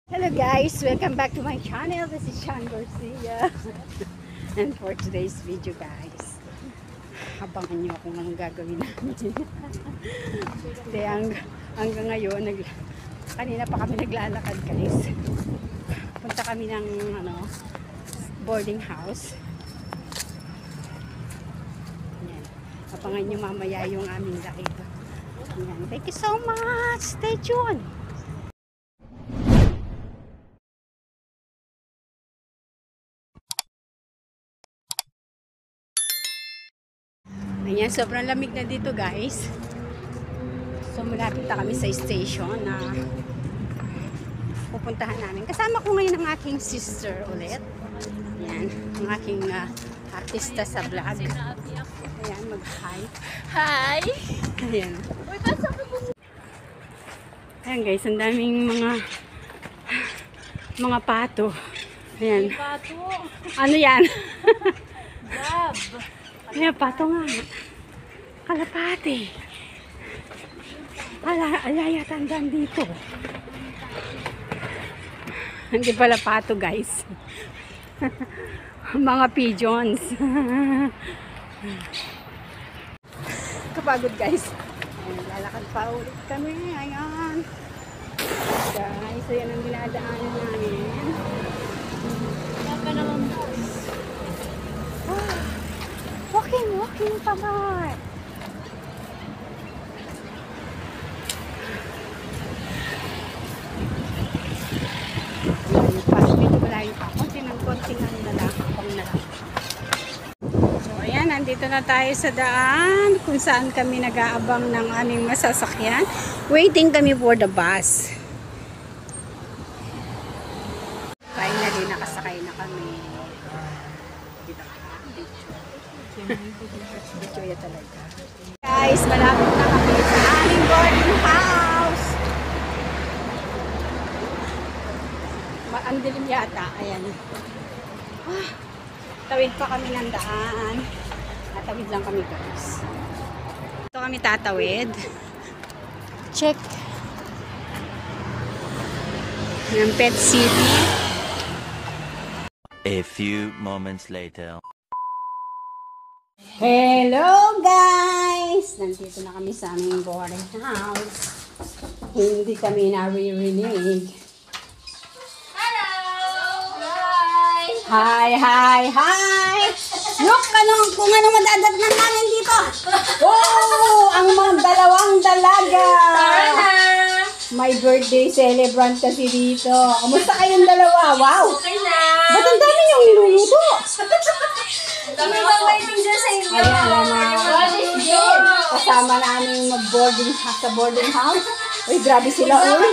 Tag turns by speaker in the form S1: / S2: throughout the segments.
S1: Hello guys, welcome back to my channel. This is Sean Garcia. And for today's video guys, abangan nyo kung anong gagawin namin. Hindi, hanggang ngayon, kanina pa kami naglalakad guys. Punta kami ng boarding house. Yan. Abangan nyo mamaya yung aming live. Yan. Thank you so much. Stay tuned. Ayan, sobrang lamig na dito guys. So malapit na kami sa station na pupuntahan namin. Kasama ko ngayon ang aking sister ulit. Ayan, ang aking artista sa vlog. Ayan, mag-hi.
S2: Hi!
S1: Ayan. Ayan guys, ang daming mga pato. Ayan.
S2: Pato!
S1: Ano yan?
S2: Gab!
S1: Ayan, pato nga. Kalapati. Alaya tandaan dito. Hindi pala pato guys. Mga pigeons. Kapagod guys. Ayan, lalakad pa ulit kami. Ayan. Guys, ayan ang dinadaanan namin.
S2: Kaya pa naman boss.
S1: Walking pa ba? Medyo malayo pa. Konting na lang. So, ayan. Nandito na tayo sa daan kung saan kami nag-aabang ng aming masasakyan. Waiting kami for the bus. Finally, nakasakay na kami. Dito yan talaga. Guys, malapit na kami sa aming boarding house. Ang dilim yata. Ayan. Tawid pa kami ng daan. Natawid lang kami guys. Ito kami tatawid. Check. Yung Pet City.
S3: A few moments later.
S1: Hello guys! Nandito na kami sa aming boarding house. Hindi kami naririnig.
S2: Hello!
S1: Hi,
S2: Hi!
S1: hi, hi! Look, kung ano madadatnan namin dito. Oh, ang mga dalawang dalaga.
S2: Tara!
S1: My birthday celebrant kasi dito. Kamusta kayong dalawa? Wow!
S2: Okay na!
S1: Ba't ang dami niyong niluluto?
S2: Kami ba waiting dyan sa inyo?
S1: Ayan, kasama namin mag-boarding sa boarding house. Uy, grabe sila. Uy,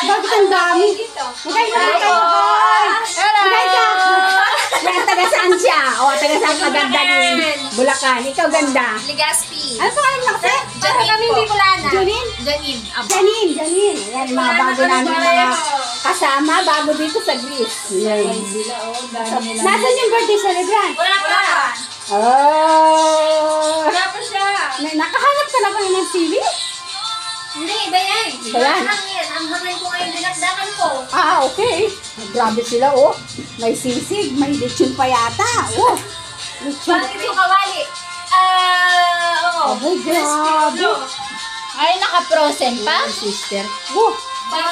S1: bakit ang dami? Magkaya ka kayo. Magkaya ka. Yan, taga saan siya? O, taga saan ka ganda din? Bulacan. Ikaw ganda.
S2: Legaspi.
S1: Ano pangalan mo kasi?
S2: Kami Bicolana.
S1: Janine?
S2: Janine.
S1: Janine. Ayan, mga bago namin mga kasama, bago dito sa Greece. Yan. Nasaan yung birthday celebrant?
S2: Wala pa.
S1: Oh!
S2: Wala pa siya.
S1: Nakahanap ka na ba ng CV?
S2: Hindi, iba yan.
S1: Iba yan?
S2: Ang hangin ko ngayon, dinagdagan ko.
S1: Ah, okay. Grabe sila, oh. May sisig, may lechon pa yata. Oh, lechon.
S2: Bakit yung kawali? Oo.
S1: Abay, grabe.
S2: Ay, naka-frozen pa?
S1: Ay, sister. Oh,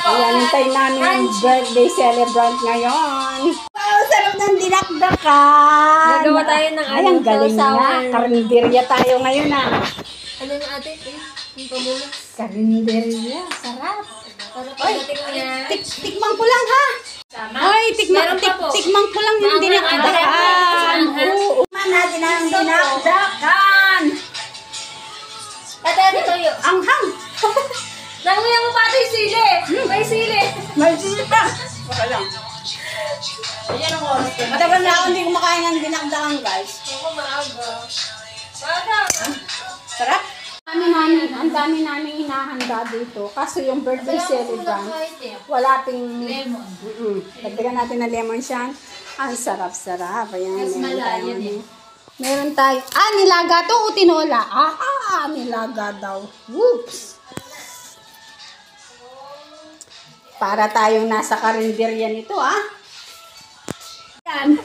S1: ayan, hintayin namin ang birthday celebrant ngayon. Wow, sarap ng dinakdakan.
S2: Gagawa tayo ng
S1: Ay, ang galing na.
S2: sausawan.
S1: Karinderya tayo ngayon, ah.
S2: Ano yung ate? Yung pamulas.
S1: Karinderya, sarap.
S2: Para pagdating niya.
S1: Tikman ko lang, ha?
S2: Sama?
S1: Ay, tikman ko lang yung dinakdakan. Oo. Tikman natin ang dinakdakan.
S2: Ate, tuyo.
S1: Anghang.
S2: Nanguya mo pa ito yung sili. May sili.
S1: May sili pa. Baka lang.
S2: Ayan ang oras ko.
S1: Matagal na ako hindi kumakain ng dinakdakan, guys.
S2: Ako maaga. Maaga.
S1: Sarap. Ang dami namin hinahanda dito. Kaso yung birthday celebrant, wala ping
S2: Lemon.
S1: Dagdagan natin na lemon siya. Ang sarap-sarap. Ayan.
S2: Mas
S1: meron
S2: malayan
S1: tayong
S2: eh.
S1: Meron tayo. Nilaga to o tinola? Nilaga daw. Whoops. Para tayong nasa karinderya nito, ah. Yan.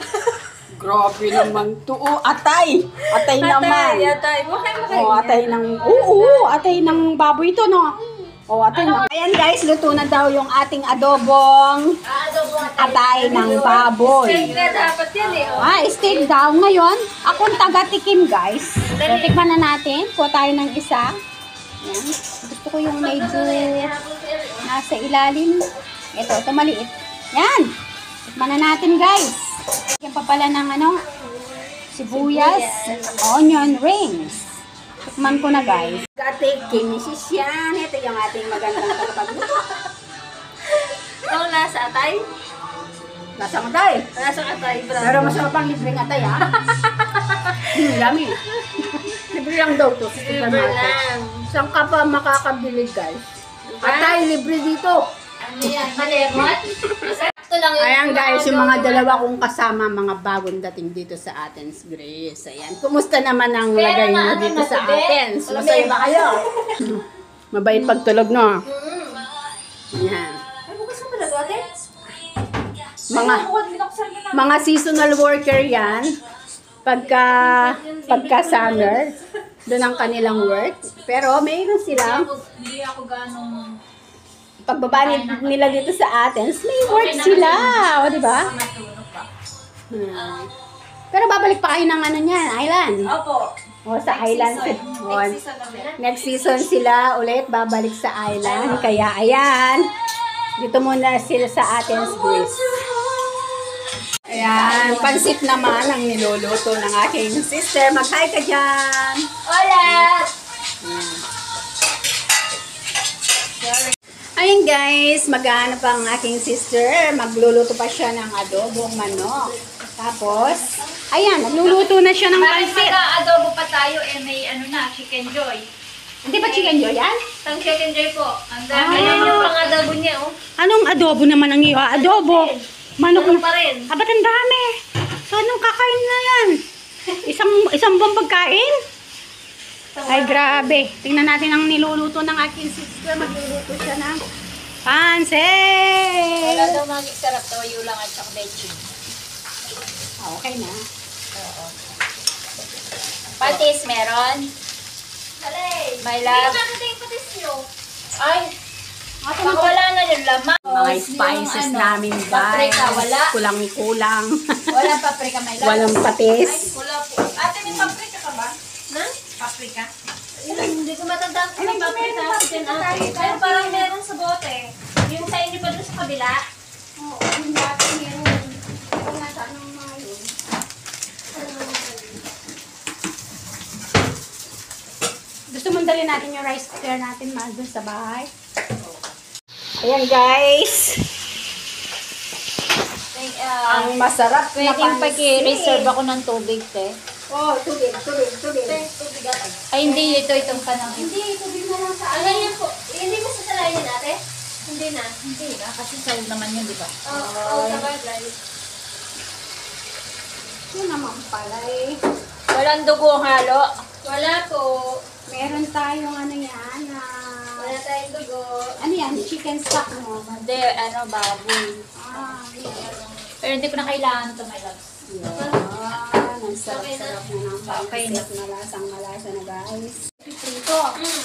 S1: Grabe naman to. Oh, atay. Atay naman.
S2: Atay.
S1: Oh, atay ng... Oo, atay ng baboy ito, no? Oh, atay na. Ayan guys, luto na daw yung ating adobong atay ng baboy.
S2: Steak na dapat yan eh.
S1: Ah, steak daw. Ngayon, akong taga-tikim guys. So, tikman na natin. Kuha tayo ng isa. Ayan. Gusto ko yung medyo nasa ilalim. Ito maliit. Yan. Tikman na natin guys. Yan pa pala ng ano, sibuyas, onion rings. Tikman ko na guys. Katikim, Mrs. Yan. Ito yung ating magandang tagapagluto.
S2: Ang lasa atay?
S1: Nasa matay.
S2: Lasa atay, bravo.
S1: Pero masarap ang libreng atay ha. Yummy. Libre lang daw to sa
S2: Libre
S1: supermarket.
S2: lang.
S1: Saan ka pa makakabili guys? Atay, libre dito.
S2: Ano yan? Malemot? Sakto lang yun.
S1: Ayan guys, yung mga dalawa kong kasama, mga bagong dating dito sa Athens, Greece. Ayan, kumusta naman ang lagay nyo dito sa Athens? Masaya ba kayo? Mabait pagtulog, no? Ayan.
S2: Ay, bukas na pala to, ate?
S1: Mga seasonal worker yan. Pagka summer, doon ang kanilang work. Pero mayroon silang
S2: Hindi ako ganong
S1: pagbaba nila dito sa Athens, may work sila. O, di ba?
S2: matulog pa.
S1: Pero babalik pa kayo ng ano niyan, island.
S2: Opo.
S1: O, sa island. O,
S2: Next season kami na.
S1: next season sila ulit babalik sa island. Kaya ayan, dito muna sila sa Athens, Greece. Ayan, pansit naman ang niluluto ng aking sister. Mag-hi ka dyan.
S2: Hola!
S1: Ayun guys, maghahanap ang aking sister. Magluluto pa siya ng adobong manok. Tapos, ayan, nagluluto na siya ng
S2: Bakit
S1: pansit.
S2: mag-adobo pa tayo may chicken joy.
S1: Hindi ba chicken joy yan?
S2: Tang chicken joy po. Ang dami. Ayan yung pang-adobo niya, oh.
S1: Anong adobo naman ang iyo? Adobo? Manok
S2: Manok pa rin.
S1: Ba't ang dami? So, anong kakain na yan? Isang buong pagkain? Ay, grabe. Tingnan natin ang niluluto ng aking sister. Magluluto siya ng pansit.
S2: Wala daw sarap toyo lang at saka leche.
S1: Okay na.
S2: Patis meron? May love. Patis nyo. Ay, baka wala na yung laman.
S1: Mga spices namin, guys.
S2: Paprika, wala.
S1: Kulang-kulang.
S2: Walang paprika, may love.
S1: Walang patis.
S2: Wala po. Ate, may paprika ka ba? Na? Paprika? Hindi ko matandaan kung may paprika. Pero parang meron sa bote. Yung sa inyo pa doon sa kabila.
S1: Oo, yung dati meron. Kung nasa anong mga yun. Gusto mong dali natin yung rice cooker natin doon sa bahay? Ayan guys. Ang masarap na
S2: Pwedeng
S1: pansit.
S2: pag-reserve ako ng tubig, te.
S1: Oh, tubig.
S2: Ay, hindi. Itong kanang.
S1: Hindi, tubig na lang sa
S2: Ano yan po? Hindi mo sa talayan yun, ate? Hindi na.
S4: Hindi na, kasi sahog naman yun, di ba?
S2: Oo, sabay.
S1: Yun naman pala eh.
S2: Walang dugo halo? Wala po.
S1: Meron tayong ano yan na...
S2: Wala tayong dugo.
S1: Ano yan? Chicken stock mo.
S4: Hindi, baboy.
S1: Ah,
S4: Pero hindi ko na kailangan ito, my loves.
S1: yan. Ang sarap-sarap na ng pansit. Malasang-malasa na guys. Ito.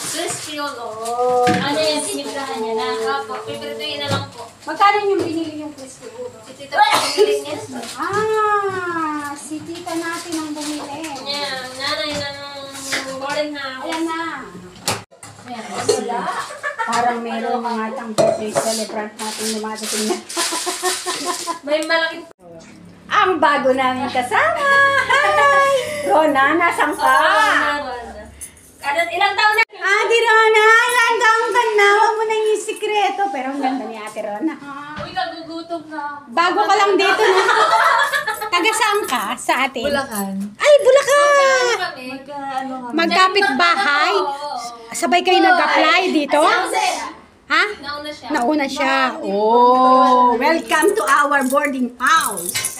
S2: Crispy
S1: Oh.
S4: Ano yan, sinibrahan niya na.
S2: Opo, pipirituin na lang po.
S1: Magkano yung binili yung crispy ulo?
S2: Si Tita po, piniling niya.
S1: Ah, si tita natin ang bumili.
S2: Yan, nanay ng boring na.
S1: Ayan na.
S4: Ayan,
S1: Wala. Parang meron mga tang birthday celebrant natin lumadating na.
S2: May malaking
S1: Ang bago namin kasama. Hi! Rona, nasan ka?
S2: Ilang taon na?
S1: Ate Rona, ilan taong ka na? Huwag mo na yung sikreto. Pero ang ganda ni Ate Rona.
S2: Uy, nagugutom na.
S1: Bago ka lang dito na. Taga saan ka sa atin?
S4: Bulacan.
S1: Ay, Bulacan!
S2: Kami.
S1: Magkapit bahay. Sabay kayo nag-apply dito? Ha?
S2: Nauna siya.
S1: Nauna siya. Oh, welcome to our boarding house.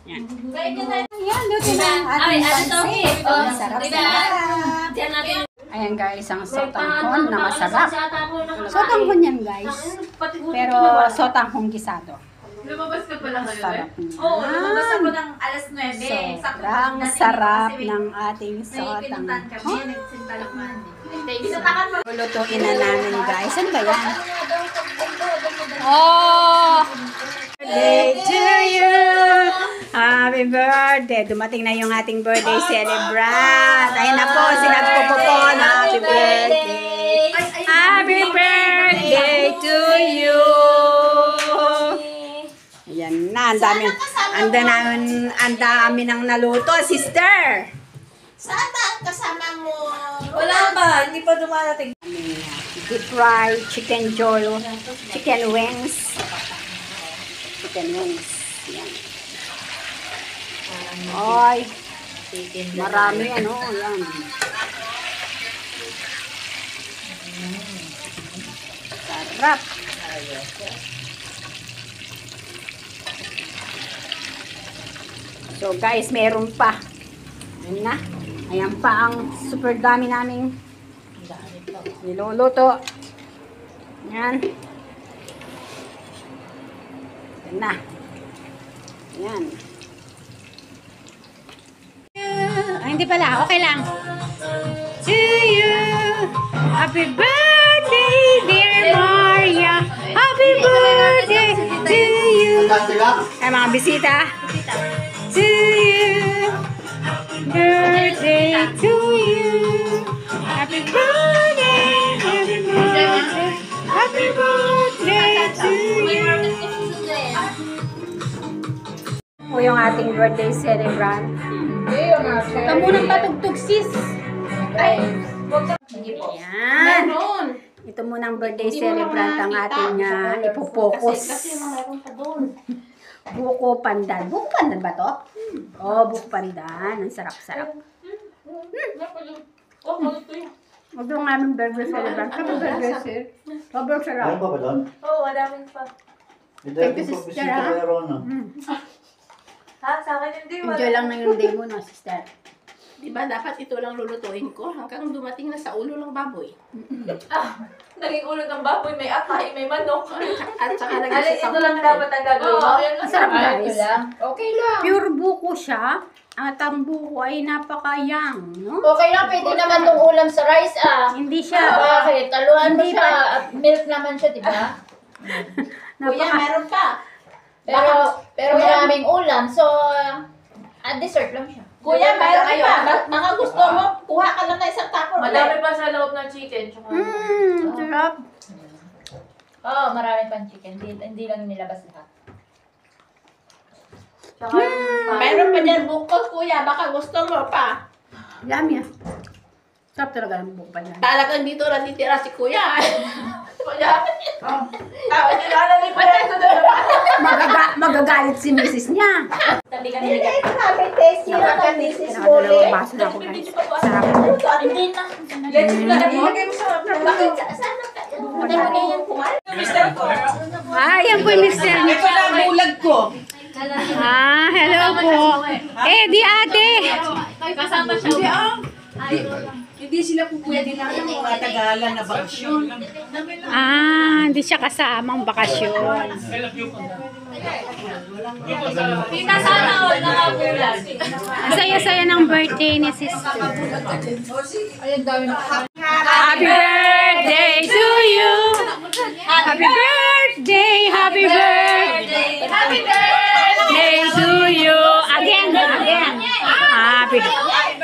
S2: Balik ka tayo.
S1: Ayan, luto na ang
S2: Ay,
S1: ating
S2: ano to?
S1: pansit.
S2: Oh,
S1: Sarap,
S2: diba?
S1: sarap.
S2: Diyan natin.
S1: Ayan guys, ang sotanghon na masarap.
S2: Sotanghon
S1: Sotanghon yan guys. Pero sotanghon gisado.
S5: Lumabas ka pala ngayon
S1: Sarap
S5: eh?
S1: niya.
S5: Oo, lumabas ako ng alas 9.
S1: Sobrang sarap ng ating
S5: May pinuntan kami,
S1: sotanghon.
S5: nagsintalakman.
S2: Pinatakan mo.
S1: Lulutuin na namin guys. Ano ba yan? Oh! Birthday to you! Happy birthday! Dumating na yung ating birthday celebrant. Ayun na po, sinagpupupon. Happy birthday! Happy birthday to you! Ayan na, ang dami nang naluto, sister!
S5: Saan ba ang kasama mo? Wala ba? Hindi pa dumarating.
S1: Deep fried chicken jolo, chicken wings. Chicken wings. Yan. Ay, marami ano, yan. Sarap. So guys, meron pa. Ayan na. Ayan pa ang super dami naming niluluto. Ayan. Ayan na. Ayan. Ay, hindi pala. Okay lang. To you. Happy birthday, dear Maria. Happy birthday to you. Ay, mga bisita. To you. Birthday to you. Happy birthday. Happy birthday. Happy birthday to you. O yung ating birthday celebrant. Huwag ka munang patugtog, sis. Ay, yan. Ito munang birthday celebrant ang ating ipopokus. Buko pandan. Buko pandan ba to? Oh, buko pandan. Ang sarap-sarap. Ito ang aming birthday celebrant. Kapag birthday sir. Sobrang sarap.
S6: Meron pa ba doon?
S5: Oo, madaming pa.
S6: Hindi ko bisita kaya ron.
S5: Ha? Sa akin hindi.
S1: Enjoy lang na yung day mo, no, sister.
S7: Diba dapat ito lang lulutuin ko hanggang dumating na sa ulo ng baboy.
S5: Naging ulo ng baboy, may atay, may manok.
S7: At saka
S5: Alin,
S7: lagay
S5: ito
S7: sa
S5: lang dapat ang gagawin mo.
S1: Ang sarap guys.
S4: Okay lang.
S1: Pure buko siya. At ang buko ay napaka-young, no?
S4: Okay lang, pwede naman tong ulam sa rice
S1: Hindi siya.
S4: Bakit? Taluhan mo
S1: Hindi
S4: siya. At milk naman siya, di ba?
S7: Kuya, meron pa.
S4: Pero maraming ulam, so dessert lang siya.
S7: Kuya, meron pa. Mga gusto mo, kuha ka lang na isang tapo.
S5: Madami pa sa loob ng chicken. Tsaka
S1: Sarap.
S4: Oo, marami pang chicken. Hindi lang nilabas lahat.
S5: tsaka
S7: Meron pa dyan buko, kuya. Baka gusto mo pa.
S1: Yummy ah. Sarap talaga ng buko pandan.
S7: Talagang dito natitira si kuya.
S5: kuya. Tawag nyo na ni Pareto doon.
S1: Magagalit si misis niya.
S5: Tabi ka nila.
S7: Sabi, tasty lang ang misis mo.
S1: Nakadalawang baso na ako guys. Sarap.
S4: Hindi na.
S5: Let's go na ilagay mo sa
S7: Bakit saan ka? Ano na yan kumain?
S5: Mister ko.
S1: Yan po yung mister niya.
S5: Ito lang bulag ko.
S1: Hello po. Di ate.
S5: Kasama siya. Hindi sila pupuya din namin ng mga Tagalan na bakasyon.
S1: Hindi siya kasamang bakasyon.
S5: Kita sana all nakabulag.
S1: Ang saya-saya ng birthday ni sister. Happy birthday to you. Happy birthday, happy birthday.
S5: Happy birthday!
S1: Day to you. Again. Happy.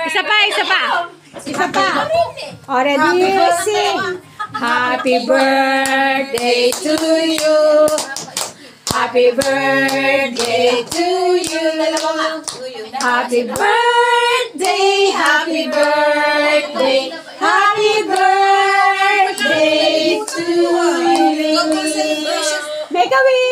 S1: Isa pa. Already sing. Happy birthday to you. Happy birthday to you. Happy birthday, happy birthday, happy birthday to you. Make a wish.